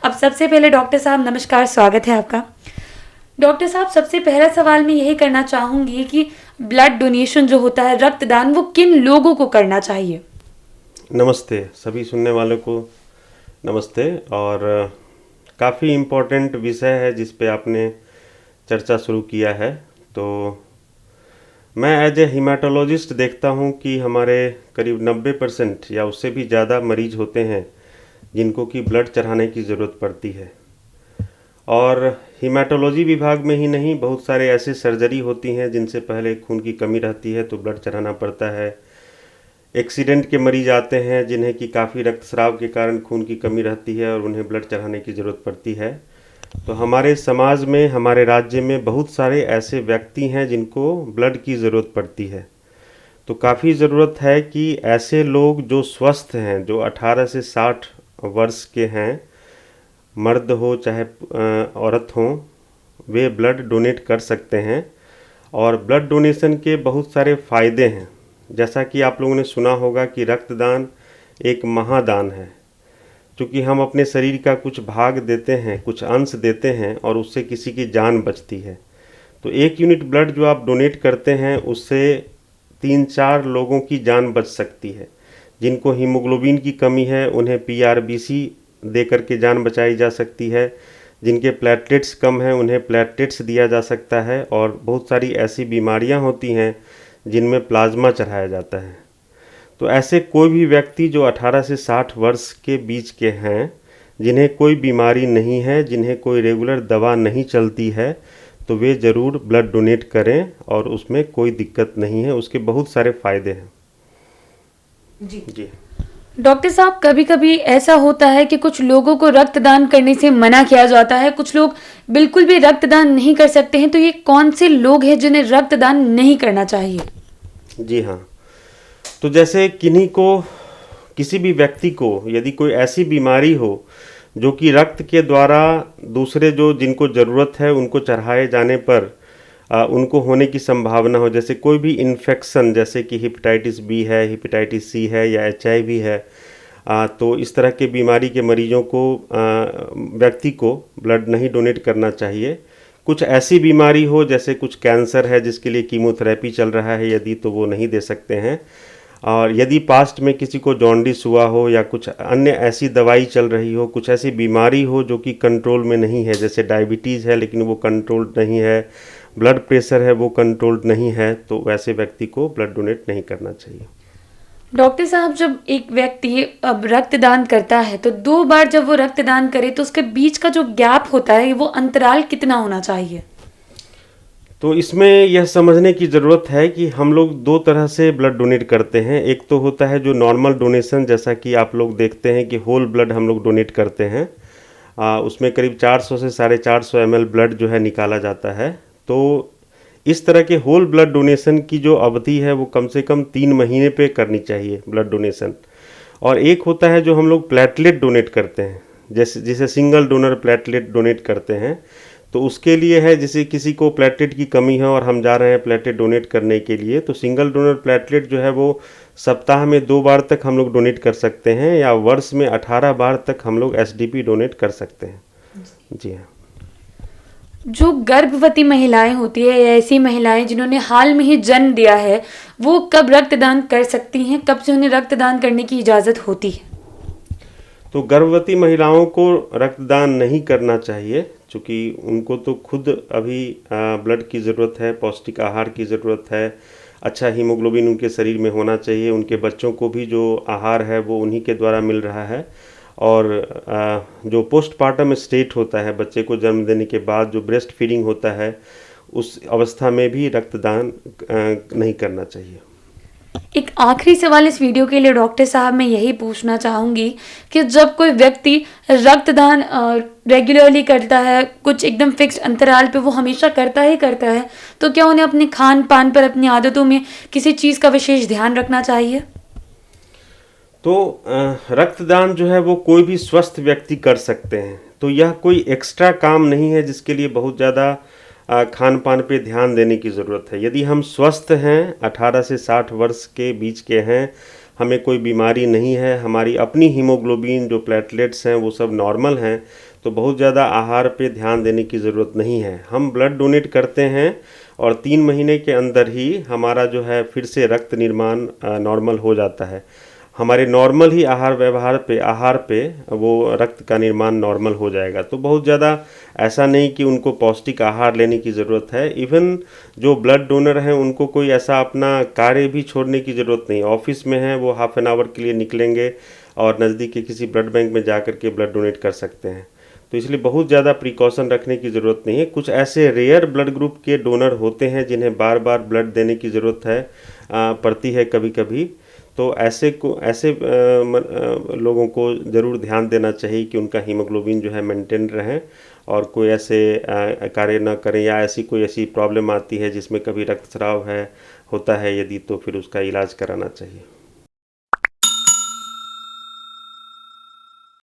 अब सबसे पहले डॉक्टर साहब नमस्कार, स्वागत है आपका। डॉक्टर साहब, सबसे पहला सवाल मैं यही करना चाहूँगी कि ब्लड डोनेशन जो होता है, रक्तदान, वो किन लोगों को करना चाहिए? नमस्ते सभी सुनने वालों को। नमस्ते। और काफ़ी इम्पोर्टेंट विषय है जिस पे आपने चर्चा शुरू किया है। तो मैं एज ए हीमेटोलॉजिस्ट देखता हूँ कि हमारे करीब 90% या उससे भी ज़्यादा मरीज होते हैं जिनको कि ब्लड चढ़ाने की ज़रूरत पड़ती है। और हीमेटोलॉजी विभाग में ही नहीं, बहुत सारे ऐसे सर्जरी होती हैं जिनसे पहले खून की कमी रहती है तो ब्लड चढ़ाना पड़ता है। एक्सीडेंट के मरीज आते हैं जिन्हें कि काफ़ी रक्तस्राव के कारण खून की कमी रहती है और उन्हें ब्लड चढ़ाने की ज़रूरत पड़ती है। तो हमारे समाज में, हमारे राज्य में बहुत सारे ऐसे व्यक्ति हैं जिनको ब्लड की ज़रूरत पड़ती है। तो काफ़ी ज़रूरत है कि ऐसे लोग जो स्वस्थ हैं, जो 18 से 60 वर्ष के हैं, मर्द हो चाहे औरत हो, वे ब्लड डोनेट कर सकते हैं। और ब्लड डोनेशन के बहुत सारे फ़ायदे हैं। जैसा कि आप लोगों ने सुना होगा कि रक्तदान एक महादान है। क्योंकि हम अपने शरीर का कुछ भाग देते हैं, कुछ अंश देते हैं और उससे किसी की जान बचती है। तो 1 यूनिट ब्लड जो आप डोनेट करते हैं उससे 3-4 लोगों की जान बच सकती है। जिनको हीमोग्लोबिन की कमी है उन्हें PRBC दे करके जान बचाई जा सकती है। जिनके प्लेटलेट्स कम हैं उन्हें प्लेटलेट्स दिया जा सकता है। और बहुत सारी ऐसी बीमारियां होती हैं जिनमें प्लाज्मा चढ़ाया जाता है। तो ऐसे कोई भी व्यक्ति जो 18 से 60 वर्ष के बीच के हैं, जिन्हें कोई बीमारी नहीं है, जिन्हें कोई रेगुलर दवा नहीं चलती है, तो वे ज़रूर ब्लड डोनेट करें और उसमें कोई दिक्कत नहीं है। उसके बहुत सारे फ़ायदे हैं। जी। डॉक्टर साहब, कभी कभी ऐसा होता है कि कुछ लोगों को रक्तदान करने से मना किया जाता है, कुछ लोग बिल्कुल भी रक्तदान नहीं कर सकते हैं, तो ये कौन से लोग हैं जिन्हें रक्तदान नहीं करना चाहिए? जी हाँ। तो जैसे किन्हीं को, किसी भी व्यक्ति को यदि कोई ऐसी बीमारी हो जो कि रक्त के द्वारा दूसरे जो जिनको ज़रूरत है उनको चढ़ाए जाने पर उनको होने की संभावना हो, जैसे कोई भी इन्फेक्शन, जैसे कि हेपेटाइटिस बी है, हेपेटाइटिस सी है या HIV है, तो इस तरह के बीमारी के मरीजों को, व्यक्ति को ब्लड नहीं डोनेट करना चाहिए। कुछ ऐसी बीमारी हो जैसे कुछ कैंसर है जिसके लिए कीमोथेरेपी चल रहा है यदि, तो वो नहीं दे सकते हैं। और यदि पास्ट में किसी को जॉन्डिस हुआ हो या कुछ अन्य ऐसी दवाई चल रही हो, कुछ ऐसी बीमारी हो जो कि कंट्रोल में नहीं है, जैसे डायबिटीज़ है लेकिन वो कंट्रोल्ड नहीं है, ब्लड प्रेशर है वो कंट्रोल्ड नहीं है, तो वैसे व्यक्ति को ब्लड डोनेट नहीं करना चाहिए। डॉक्टर साहब, जब एक व्यक्ति अब रक्तदान करता है तो 2 बार जब वो रक्तदान करे तो उसके बीच का जो गैप होता है, वो अंतराल कितना होना चाहिए? तो इसमें यह समझने की ज़रूरत है कि हम लोग 2 तरह से ब्लड डोनेट करते हैं। एक तो होता है जो नॉर्मल डोनेशन, जैसा कि आप लोग देखते हैं कि होल ब्लड हम लोग डोनेट करते हैं। उसमें करीब 400 से 450 ml ब्लड जो है निकाला जाता है। तो इस तरह के होल ब्लड डोनेशन की जो अवधि है वो कम से कम 3 महीने पे करनी चाहिए ब्लड डोनेशन। और एक होता है जो हम लोग प्लेटलेट डोनेट करते हैं, जैसे सिंगल डोनर प्लेटलेट डोनेट करते हैं। तो उसके लिए है, जैसे किसी को प्लेटलेट की कमी है और हम जा रहे हैं प्लेटलेट डोनेट करने के लिए, तो सिंगल डोनर प्लेटलेट जो है वो सप्ताह में 2 बार तक हम लोग डोनेट कर सकते हैं या वर्ष में 18 बार तक हम लोग SDP डोनेट कर सकते हैं। जी हाँ। जो गर्भवती महिलाएं होती है या ऐसी महिलाएं जिन्होंने हाल में ही जन्म दिया है, वो कब रक्तदान कर सकती हैं? कब से उन्हें रक्तदान करने की इजाज़त होती है? तो गर्भवती महिलाओं को रक्तदान नहीं करना चाहिए, क्योंकि उनको तो खुद अभी ब्लड की ज़रूरत है, पौष्टिक आहार की ज़रूरत है, अच्छा हीमोग्लोबिन उनके शरीर में होना चाहिए। उनके बच्चों को भी जो आहार है वो उन्हीं के द्वारा मिल रहा है। और जो पोस्टपार्टम स्टेट होता है, बच्चे को जन्म देने के बाद जो ब्रेस्ट फीडिंग होता है, उस अवस्था में भी रक्तदान नहीं करना चाहिए। एक आखिरी सवाल इस वीडियो के लिए डॉक्टर साहब, मैं यही पूछना चाहूँगी कि जब कोई व्यक्ति रक्तदान रेगुलरली करता है, कुछ एकदम फिक्स अंतराल पे वो हमेशा करता ही करता है, तो क्या उन्हें अपने खान पान पर, अपनी आदतों में किसी चीज़ का विशेष ध्यान रखना चाहिए? तो रक्तदान जो है वो कोई भी स्वस्थ व्यक्ति कर सकते हैं। तो यह कोई एक्स्ट्रा काम नहीं है जिसके लिए बहुत ज़्यादा खान पान पे ध्यान देने की ज़रूरत है। यदि हम स्वस्थ हैं, 18 से 60 वर्ष के बीच के हैं, हमें कोई बीमारी नहीं है, हमारी अपनी हीमोग्लोबिन जो प्लेटलेट्स हैं वो सब नॉर्मल हैं, तो बहुत ज़्यादा आहार पे ध्यान देने की ज़रूरत नहीं है। हम ब्लड डोनेट करते हैं और 3 महीने के अंदर ही हमारा जो है फिर से रक्त निर्माण नॉर्मल हो जाता है। हमारे नॉर्मल ही आहार पे वो रक्त का निर्माण नॉर्मल हो जाएगा। तो बहुत ज़्यादा ऐसा नहीं कि उनको पौष्टिक आहार लेने की ज़रूरत है। इवन जो ब्लड डोनर हैं उनको कोई ऐसा अपना कार्य भी छोड़ने की ज़रूरत नहीं। ऑफिस में हैं, वो हाफ एन आवर के लिए निकलेंगे और नज़दीक के किसी ब्लड बैंक में जा कर के ब्लड डोनेट कर सकते हैं। तो इसलिए बहुत ज़्यादा प्रिकॉशन रखने की ज़रूरत नहीं है। कुछ ऐसे रेयर ब्लड ग्रुप के डोनर होते हैं जिन्हें बार बार ब्लड देने की ज़रूरत है पड़ती है कभी कभी। तो ऐसे लोगों को ज़रूर ध्यान देना चाहिए कि उनका हीमोग्लोबिन जो है मेंटेन रहे और कोई ऐसे कार्य ना करें, या कोई ऐसी प्रॉब्लम आती है जिसमें कभी रक्तस्राव होता है यदि, तो फिर उसका इलाज कराना चाहिए।